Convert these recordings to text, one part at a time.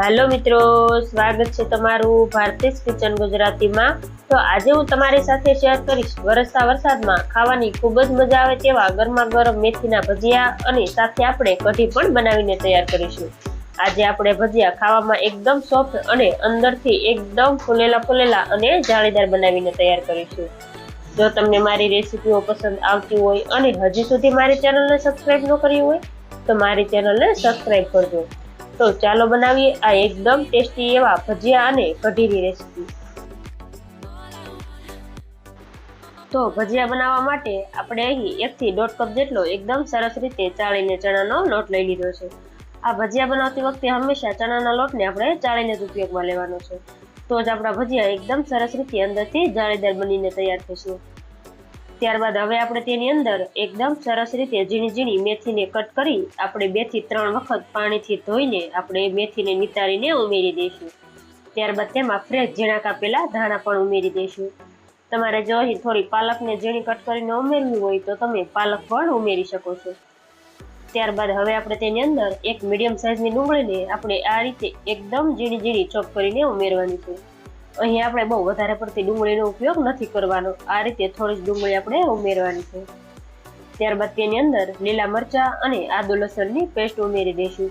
હાલો મિત્રો, સ્વાગત છે તમારું ભારતીસ કિચન ગુજરાતીમાં। તો આજે હું તમારી સાથે શેર કરીશ વરસતા વરસાદમાં ખાવાની ખૂબ જ મજા આવે તેવા ગરમા ગરમ મેથીના ભજીયા અને સાથે આપણે કઢી પણ બનાવીને તૈયાર કરીશું। આજે આપણે ભજીયા ખાવામાં એકદમ સોફ્ટ અને અંદરથી એકદમ ફૂલેલા અને જાળીદાર બનાવીને તૈયાર કરીશું। જો તમને મારી રેસીપીઓ પસંદ આવતી હોય અને હજી સુધી મારી ચેનલને સબસ્ક્રાઇબ ન કરી હોય તો મારી ચેનલને સબસ્ક્રાઇબ કરજો। તો ચાલો બનાવીએ આ એકદમ ટેસ્ટી એવા ભજીયા અને કઢીની રેસીપી। તો ભજીયા બનાવવા માટે આપણે અહીં 1 થી 1.5 કપ જેટલો એકદમ સરસ રીતે ચાળીને ચણાનો લોટ લઈ લીધો છે। આ ભજીયા બનાવતી વખતે હંમેશા ચણાના લોટને આપણે ચાળીને જ ઉપયોગમાં લેવાનો છે, તો જ આપણા ભજીયા એકદમ સરસ રીતે અંદરથી જાળીદાર બનીને તૈયાર થશે। ત્યારબાદ હવે આપણે તેની અંદર એકદમ સરસ રીતે ઝીણી ઝીણી મેથીને કટ કરી આપણે 2 થી 3 વખત પાણીથી ધોઈને આપણે મેથીને નિતારીને ઉમેરી દઈશું। ત્યારબાદ તેમાં ફ્રેશ ઝીણા કાપેલા ધાણા પણ ઉમેરી દઈશું। તમારે જો અહીં થોડી પાલકને ઝીણી કટ કરીને ઉમેરવી હોય તો તમે પાલક પણ ઉમેરી શકો છો। ત્યારબાદ હવે આપણે તેની અંદર એક મીડિયમ સાઇઝની ડુંગળીને આપણે આ રીતે એકદમ ઝીણી ઝીણી ચોપ કરીને ઉમેરવાની છે। અહીં આપણે બહુ વધારે પડતી ડુંગળીનો ઉપયોગ નથી કરવાનો, આ રીતે થોડી જ ડુંગળી આપણે ઉમેરવાની છે। ત્યારબાદ તેની અંદર લીલા મરચાં અને આદુ લસણની પેસ્ટ ઉમેરી દઈશું।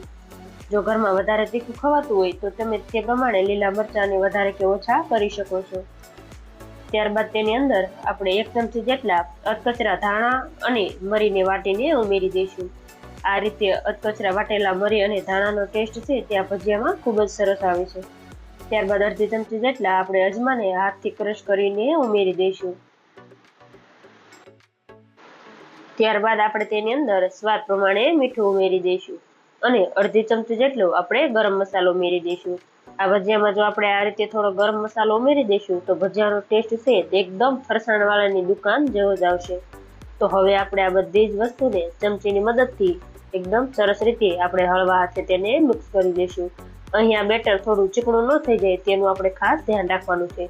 જો ઘરમાં વધારે તીખું ખવાતું હોય તો તમે તે પ્રમાણે લીલા મરચાંને વધારે કે ઓછા કરી શકો છો। ત્યારબાદ તેની અંદર આપણે 1 ચમચી જેટલા અધકચરા ધાણા અને મરીને વાટીને ઉમેરી દઈશું। આ રીતે અધકચરા વાટેલા મરી અને ધાણાનો ટેસ્ટ છે તે આ ભજીયામાં ખૂબ જ સરસ આવે છે। ત્યારબાદ અડધી ચમચી જેટલા આપણે અજમાને હાથથી ક્રશ કરીને ઉમેરી દઈશું। ત્યારબાદ આપણે તેની અંદર સ્વાદ પ્રમાણે મીઠું ઉમેરી દઈશું અને અડધી ચમચી જેટલો આપણે ગરમ મસાલો ઉમેરી દઈશું। આ ભજીયામાં જો આપણે આ રીતે થોડો ગરમ મસાલો ઉમેરી દઈશું તો ભજીયાનો ટેસ્ટ છે તે એકદમ ફરસાણવાળાની દુકાન જેવો જ આવશે। તો હવે આપણે આ બધી જ વસ્તુને ચમચીની મદદથી એકદમ સરસ રીતે આપણે હળવા હાથે તેને મિક્સ કરી દઈશું। અહીં આ બેટર થોડું ચીકણું ન થઈ જાય તેનું આપણે ખાસ ધ્યાન રાખવાનું છે,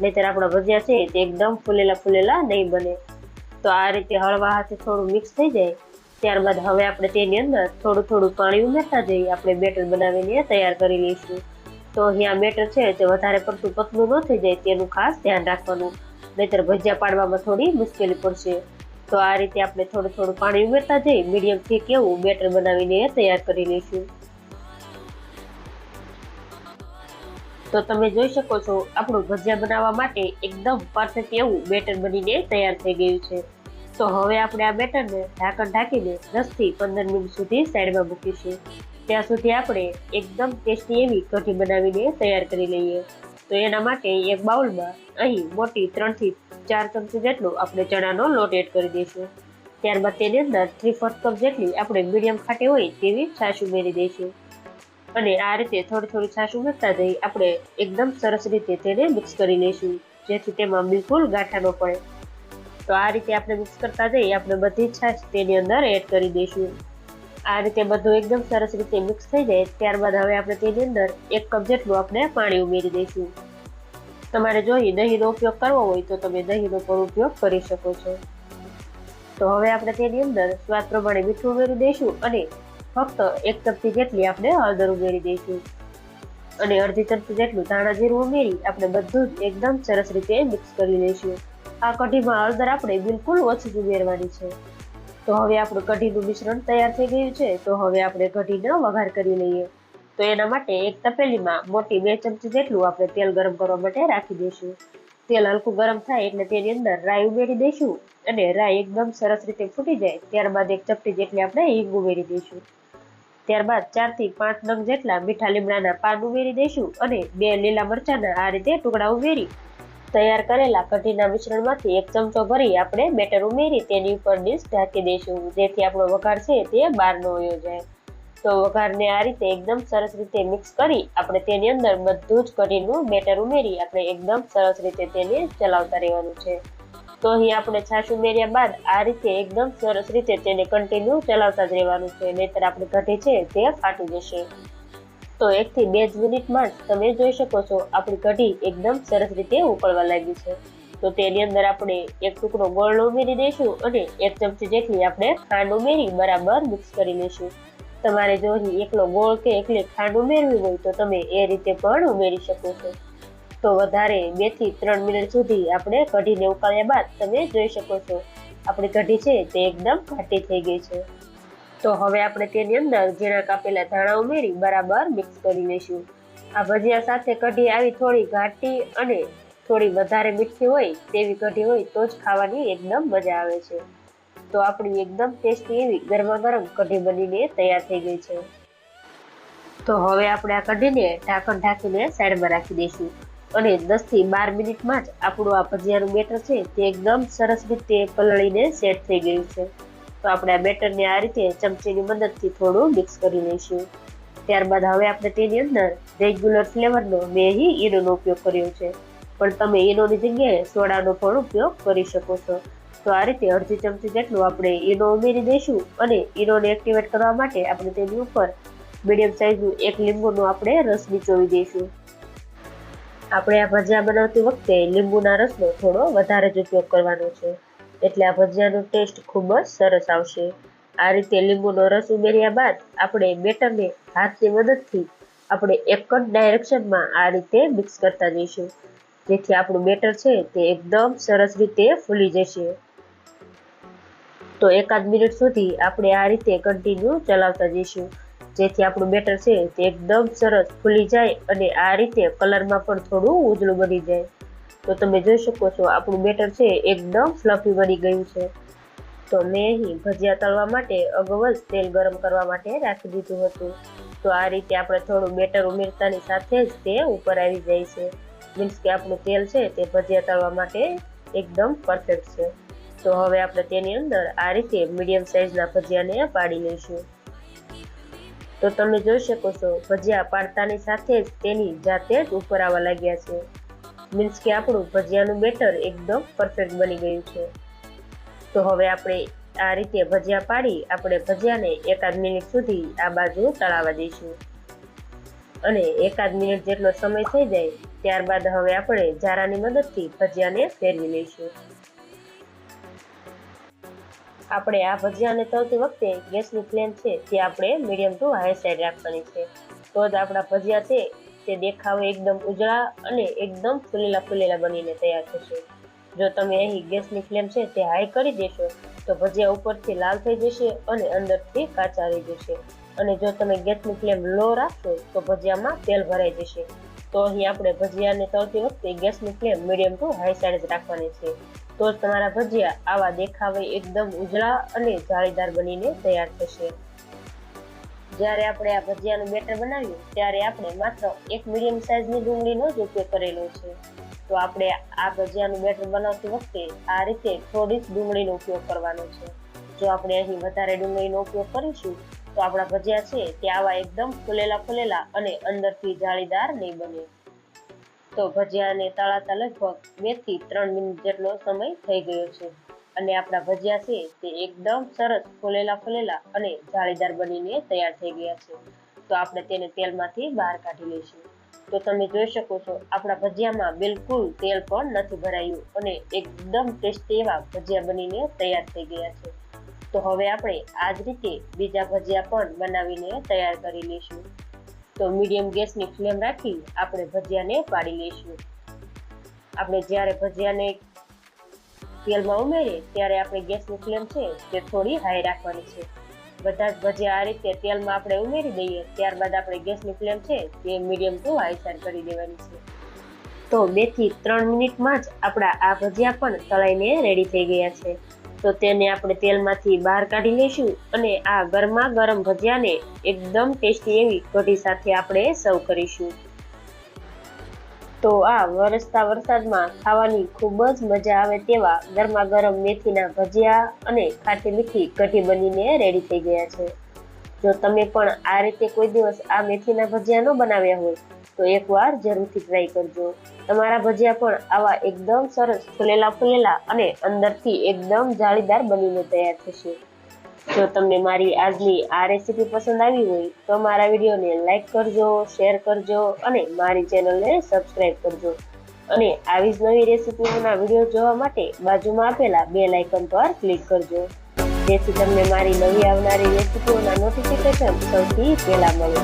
નહીંતર આપણા ભજીયા છે તે એકદમ ફૂલેલા નહીં બને। તો આ રીતે હળવા હાથે થોડું મિક્સ થઈ જાય ત્યારબાદ હવે આપણે તેની અંદર થોડું પાણી ઉમેરતા જઈ આપણે બેટર બનાવીને તૈયાર કરી લઈશું। તો અહીં આ બેટર છે તે વધારે પડતું પતલું ન થઈ જાય તેનું ખાસ ધ્યાન રાખવાનું, નહીંતર ભજીયા પાડવામાં થોડી મુશ્કેલી પડશે। તો આ રીતે આપણે થોડું પાણી ઉમેરતા જઈ મીડિયમ થીક એવું બેટર બનાવીને તૈયાર કરી લઈશું। તો તમે જોઈ શકો છો આપણું ભજીયા બનાવવા માટે એકદમ પરફેક્ટ એવું બેટર બનીને તૈયાર થઈ ગયું છે। તો હવે આપણે આ બેટરને ઢાંકણ ઢાંકીને 10 થી 15 મિનિટ સુધી સાઈડમાં મૂકીશું। ત્યાં સુધી આપણે એકદમ ટેસ્ટી એવી કઢી બનાવીને તૈયાર કરી લઈએ। તો એના માટે એક બાઉલમાં અહીં મોટી 3 થી 4 ચમચી જેટલો આપણે ચણાનો લોટ એડ કરી દઈશું। ત્યારબાદ તેની અંદર 3/4 કપ જેટલી આપણે મીડિયમ ખાટી હોય તેવી છાશ ઉમેરી દઈશું અને આ રીતે થોડી છાશ ઉમેરતા જઈ આપણે એકદમ સરસ રીતે તેને મિક્સ કરી લઈશું, જેથી તેમાં બિલકુલ ગાંઠા ન પડે। તો આ રીતે આપણે મિક્સ કરતા જઈ આપણે બધી છાશ તેની અંદર એડ કરી દઈશું। આ રીતે બધું એકદમ સરસ રીતે મિક્સ થઈ જાય ત્યારબાદ હવે આપણે તેની અંદર 1 કપ જેટલું આપણે પાણી ઉમેરી દઈશું। તમારે જોઈએ દહીંનો ઉપયોગ કરવો હોય તો તમે દહીંનો પણ ઉપયોગ કરી શકો છો। તો હવે આપણે તેની અંદર સ્વાદ પ્રમાણે મીઠું ઉમેરી દઈશું અને ફક્ત 1 ચમચી જેટલી આપણે હળદર ઉમેરી દઈશું અને અડધી ચમચી જેટલું ધાણા જીરું ઉમેરી આપણે બધું જ એકદમ સરસ રીતે મિક્સ કરી લઈશું। આ કઢીમાં હળદર આપણે બિલકુલ ઓછી જ ઉમેરવાની છે। તો હવે આપણું કઢીનું મિશ્રણ તૈયાર થઈ ગયું છે। તો હવે આપણે કઢીનો વઘાર કરી લઈએ। તો એના માટે એક તપેલીમાં મોટી 2 ચમચી જેટલું આપણે તેલ ગરમ કરવા માટે રાખી દઈશું। તેલ હલકું ગરમ થાય એટલે તેની અંદર રાઈ ઉમેરી દઈશું અને રાઈ એકદમ સરસ રીતે ફૂટી જાય ત્યારબાદ 1 ચપટી જેટલી આપણે હિંગ ઉમેરી દઈશું। ત્યારબાદ 4 થી 5 નંગ જેટલા મીઠા લીમડાના પાન ઉમેરી દઈશું અને 2 લીલા મરચાંના આ રીતે ટુકડા ઉમેરી તૈયાર કરેલા કઢીના મિશ્રણમાંથી 1 ચમચો ભરી આપણે બેટર ઉમેરી તેની ઉપર ડીશ ઢાંકી દઈશું, જેથી આપણો વઘાર છે તે બહાર ન વયો જાય। તો વઘારને આ રીતે એકદમ સરસ રીતે મિક્સ કરી આપણે તેની અંદર બધું જ કઢીનું બેટર ઉમેરી આપણે એકદમ સરસ રીતે તેને ચલાવતા રહેવાનું છે। તો અહીં આપણે છાશ ઉમેર્યા બાદ આ રીતે એકદમ સરસ રીતે તેને કન્ટિન્યુ ચલાવતા જ રહેવાનું છે, નહીંતર આપણી કઢી છે તે ફાટી જશે। તો 1 થી 2 જ મિનિટમાં જ તમે જોઈ શકો છો આપણી કઢી એકદમ સરસ રીતે ઉકળવા લાગી છે। તો તેની અંદર આપણે 1 ટુકડો ગોળ ઉમેરી દઈશું અને 1 ચમચી જેટલી આપણે ખાંડ ઉમેરી બરાબર મિક્સ કરી લઈશું। તમારે જો અહીં એકલો ગોળ કે એકલી ખાંડ ઉમેરવી હોય તો તમે એ રીતે પણ ઉમેરી શકો છો. તો વધારે 2 થી 3 મિનિટ સુધી આપણે કઢીને ઉકાળ્યા બાદ તમે જોઈ શકો છો આપણી કઢી છે તે એકદમ ઘાટી થઈ ગઈ છે. તો હવે આપણે તેની અંદર ઝીણા કાપેલા ધાણા ઉમેરી બરાબર મિક્સ કરી લઈશું. આ ભજીયા સાથે કઢી આવી થોડી ઘાટી અને થોડી વધારે મીઠી હોય તેવી કઢી હોય તો જ ખાવાની એકદમ મજા આવે છે. તો આપણી એકદમ ટેસ્ટી એવી ગરમા ગરમ કઢી બનીને તૈયાર થઈ ગઈ છે. તો હવે આપણે આ કઢીને ઢાંકણ ઢાંકીને સાઈડમાં રાખી દઈશું અને 10 થી 12 મિનિટમાં જ આપણું આ ભજીયાનું બેટર છે તે એકદમ સરસ રીતે પલળીને સેટ થઈ ગયું છે. તો આપણે આ બેટરને આ રીતે ચમચીની મદદથી થોડું મિક્સ કરી લઈશું. ત્યારબાદ હવે આપણે તેની અંદર રેગ્યુલર ફ્લેવરનો મેં અહીં ઈનોનો ઉપયોગ કર્યો છે, પણ તમે ઈનોની જગ્યાએ સોડાનો પણ ઉપયોગ કરી શકો છો. તો આ રીતે અડધી ચમચી જેટલું આપણે ઈનો ઉમેરી દઈશું અને ઈનોને એક્ટિવેટ કરવા માટે આપણે તેની ઉપર મીડિયમ સાઇઝનું એક લીંબુનો આપણે રસ નીચોવી દઈશું. આપણે આ ભજીયા બનાવતી વખતે લીંબુના રસનો થોડો વધારે જ ઉપયોગ કરવાનો છે, એટલે આ ભજીયાનો ટેસ્ટ ખૂબ જ સરસ આવશે. આ રીતે લીંબુનો રસ ઉમેર્યા બાદ આપણે બેટરને હાથની મદદથી આપણે એક જ ડાયરેક્શનમાં આ રીતે મિક્સ કરતા જઈશું, જેથી આપણું બેટર છે તે એકદમ સરસ રીતે ફૂલી જશે. તો 1 મિનિટ સુધી આપણે આ રીતે કન્ટિન્યુ ચલાવતા જઈશું, જેથી આપણું બેટર છે તે એકદમ સરસ ફૂલી જાય અને આ રીતે કલરમાં પણ થોડું ઉજળું બની જાય. તો તમે જોઈ શકો છો આપણું બેટર છે એકદમ ફ્લફી બની ગયું છે. તો મેં અહીં ભજીયા તળવા માટે અગાઉ જ તેલ ગરમ કરવા માટે રાખી દીધું હતું. તો આ રીતે આપણે થોડું બેટર ઉમેરતાની સાથે જ તે ઉપર આવી જાય છે. મીન્સ કે આપણું તેલ છે તે ભજીયા તળવા માટે એકદમ પરફેક્ટ છે. તો હવે આપણે તેની અંદર આ રીતે મીડિયમ સાઇઝના ભજીયાને પાડી લઈશું. તો તમે જોઈ શકો છો ભજીયા પાડતાની સાથે જ તેની જાતે જ ઉપર આવવા લાગ્યા છે. મીન્સ કે આપણું ભજીયાનું બેટર એકદમ પરફેક્ટ બની ગયું છે. તો હવે આપણે આ રીતે ભજીયા પાડી આપણે ભજીયાને 1 મિનિટ સુધી આ બાજુ તળાવવા દઈશું અને 1 મિનિટ જેટલો સમય થઈ જાય ત્યારબાદ હવે આપણે જારાની મદદથી ભજીયાને ફેરવી લઈશું. આપણે આ ભજીયાને તળતી વખતે ગેસની ફ્લેમ છે તે આપણે મીડિયમ ટુ હાઈ સાઈડ રાખવાની છે, તો જ આપણા ભજીયા છે તે દેખાવે એકદમ ઉજળા અને એકદમ ફૂલેલા બનીને તૈયાર થશે. જો તમે અહીં ગેસની ફ્લેમ છે તે હાઈ કરી દેશો તો ભજીયા ઉપરથી લાલ થઈ જશે અને અંદરથી કાચા રહી જશે, અને જો તમે ગેસની ફ્લેમ લો રાખશો તો ભજીયામાં તેલ ભરાઈ જશે. તો અહીં આપણે ભજીયાને તળતી વખતે ગેસની flame medium two high side જ રાખવાની છે, તો જ તમારા ભજીયા આવા દેખાવે એકદમ ઉજળા અને જાળીદાર બનીને તૈયાર થશે. જ્યારે આપણે આ ભજીયાનું બેટર બનાવ્યું ત્યારે આપણે માત્ર એક મીડિયમ સાઇઝની ડુંગળીનો જ ઉપયોગ કરેલો છે. તો આપણે આ ભજીયાનું બેટર બનાવતી વખતે આ રીતે થોડી જ ડુંગળીનો ઉપયોગ કરવાનો છે. જો આપણે અહીં વધારે ડુંગળીનો ઉપયોગ કરીશું તો આપણા ભજીયા છે તે આવા એકદમ ફૂલેલા અને અંદરથી જાળીદાર નહીં બને. તો ભજીયાને તળાતા લગભગ 2 થી 3 મિનિટ જેટલો સમય થઈ ગયો છે અને આપણા ભજીયા છે તે એકદમ સરસ ફૂલેલા અને જાળીદાર બનીને તૈયાર થઈ ગયા છે. તો આપણે તેને તેલમાંથી બહાર કાઢી લઈશું. તો તમે જોઈ શકો છો આપણા ભજીયામાં બિલકુલ તેલ પણ નથી ભરાયું અને એકદમ ટેસ્ટી એવા ભજીયા બનીને તૈયાર થઈ ગયા છે. તો હવે આપણે આ જ રીતે બીજા ભજીયા પણ બનાવીને તૈયાર કરી લઈશું. તો મીડિયમ ગેસની ફ્લેમ રાખી આપણે ભજીયાને પાડી લઈશું. આપણે જ્યારે ભજીયાને તેલમાં ઉમેરીએ ત્યારે આપણે ગેસની ફ્લેમ છે તે થોડી હાઈ રાખવાની છે. બધા જ ભજીયા આ રીતે તેલમાં આપણે ઉમેરી દઈએ ત્યારબાદ આપણે ગેસની ફ્લેમ છે તે મીડિયમ ટુ હાઈ સાઈડ કરી દેવાની છે. તો 2 થી 3 મિનિટમાં જ આપણા આ ભજીયા પણ તળાઈને રેડી થઈ ગયા છે. તો તેને આપણે તેલમાંથી બહાર કાઢી લઈશું અને આ ગરમા ગરમ ભજીયાને એકદમ ટેસ્ટી એવી કઢી સાથે આપણે સર્વ કરીશું. તો આ વરસતા વરસાદમાં ખાવાની ખૂબ જ મજા આવે તેવા ગરમા ગરમ મેથીના ભજીયા અને ખાટી મીઠી કઢી બનીને રેડી થઈ ગયા છે. જો તમે પણ આ રીતે કોઈ દિવસ આ મેથીના ભજીયા ન બનાવ્યા હોય તો એકવાર જરૂરથી ટ્રાય કરજો. તમારા ભજીયા પણ આવા એકદમ સરસ ફૂલેલા અને અંદરથી એકદમ જાળીદાર બનીને તૈયાર થશે. જો તમને મારી આજની આ રેસીપી પસંદ આવી હોય તો મારા વિડીયોને લાઈક કરજો, શેર કરજો અને મારી ચેનલને સબસ્ક્રાઈબ કરજો. અને આવી જ નવી રેસીપીઓના વિડીયો જોવા માટે બાજુમાં આપેલા બેલ આઇકન પર ક્લિક કરજો. જેથી તમને મારી નવી આવનારી રેસીપીઓના નોટિફિકેશન સૌથી પહેલા મળે.